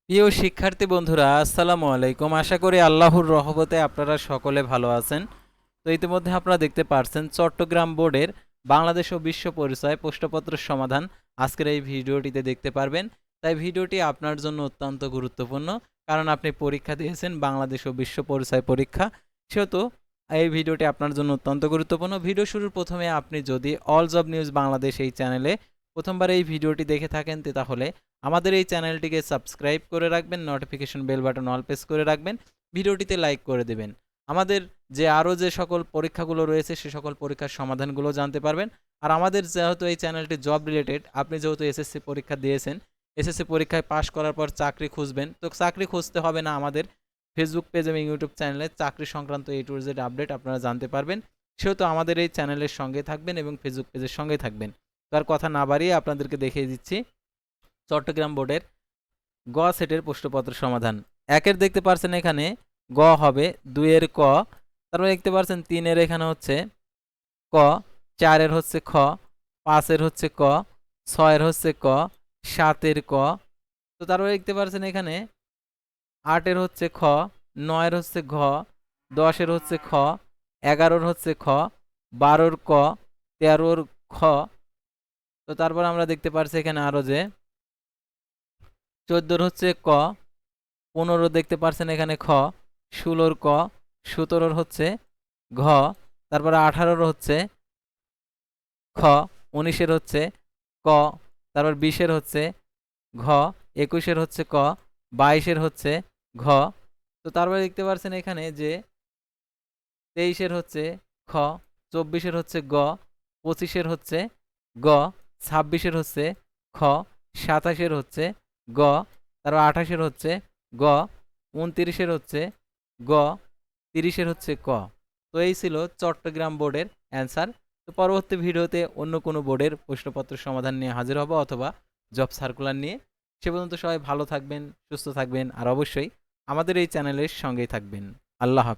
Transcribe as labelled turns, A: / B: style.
A: প্রিয় শিক্ষার্থী বন্ধুরা, আসসালামু আলাইকুম। আশা করি আল্লাহর রহমতে আপনারা সকলে ভালো আছেন। তো ইতিমধ্যে আপনারা দেখতে পারছেন চট্টগ্রাম বোর্ডের বাংলাদেশ ও বিশ্ব পরিচয় প্রশ্নপত্রের সমাধান আজকের এই ভিডিওটিতে দেখতে পারবেন। তাই ভিডিওটি আপনার জন্য অত্যন্ত গুরুত্বপূর্ণ, কারণ আপনি পরীক্ষা দিয়েছেন বাংলাদেশ ও বিশ্ব পরিচয় পরীক্ষা, সেহেতু এই ভিডিওটি আপনার জন্য অত্যন্ত গুরুত্বপূর্ণ। ভিডিও শুরুর প্রথমে আপনি যদি অল জব নিউজ বাংলাদেশ এই চ্যানেলে প্রথমবার এই ভিডিওটি দেখে থাকেন তাহলে আমাদের এই চ্যানেলটিকে সাবস্ক্রাইব করে রাখবেন, notification bell button all press করে রাখবেন, ভিডিওটিতে লাইক করে দেবেন। আমাদের আরও যে সকল পরীক্ষাগুলো রয়েছে সে সকল পরীক্ষার সমাধানগুলো জানতে পারবেন। আর আমাদের যেহেতু এই চ্যানেলটি জব রিলেটেড, আপনি যেহেতু এসএসসি পরীক্ষা দিয়েছেন, এসএসসি পরীক্ষায় পাশ করার পর চাকরি খুঁজবেন, তো চাকরি খুঁজতে হবে না, আমাদের ফেসবুক পেজ এবং ইউটিউব চ্যানেলে চাকরি সংক্রান্ত A to Z আপডেট আপনারা জানতে পারবেন। সেহেতু আমাদের এই চ্যানেলের সঙ্গে থাকবেন এবং ফেসবুক পেজের সঙ্গে থাকবেন। তার কথা না বাড়িয়ে আপনাদেরকে দেখিয়ে দিচ্ছি চট্টগ্রাম বোর্ডের গ সেটের প্রশ্নপত্র সমাধান। একের দেখতে পারছেন এখানে গ হবে, দুইয়ের ক, তারপরে দেখতে পারছেন তিনের এখানে হচ্ছে ক, চারের হচ্ছে খ, পাঁচের হচ্ছে ক, ছয়ের হচ্ছে ক, সাতের ক, তো তারপরে দেখতে পারছেন এখানে আটের হচ্ছে খ, নয়ের হচ্ছে ঘ, দশের হচ্ছে খ, এগারোর হচ্ছে খ, বারোর ক, তেরোর খ, তো তারপর আমরা দেখতে পারছি এখানে আরও যে 14 হচ্ছে ক, 15 দেখতে পারছেন এখানে খ, 16 ক, 17 হচ্ছে ঘ, তারপরে 18 হচ্ছে খ, 19 হচ্ছে ক, তারপর 20 হচ্ছে ঘ, 21 হচ্ছে ক, 22 হচ্ছে ঘ, তো তারপরে দেখতে পারছেন এখানে যে 23 হচ্ছে খ, 24 হচ্ছে গ, 25 হচ্ছে গ, 26 হচ্ছে খ, 27 হচ্ছে গ, তারপর 28 হচ্ছে গ, 29 হচ্ছে গ, 30 হচ্ছে ক। তো এই ছিল চট্টগ্রাম বোর্ডের অ্যান্সার। তো পরবর্তী ভিডিওতে অন্য কোনো বোর্ডের প্রশ্নপত্র সমাধান নিয়ে হাজির হব, অথবা জব সার্কুলার নিয়ে। সে পর্যন্ত সবাই ভালো থাকবেন, সুস্থ থাকবেন, আর অবশ্যই আমাদের এই চ্যানেলের সঙ্গেই থাকবেন। আল্লাহ হাফেজ।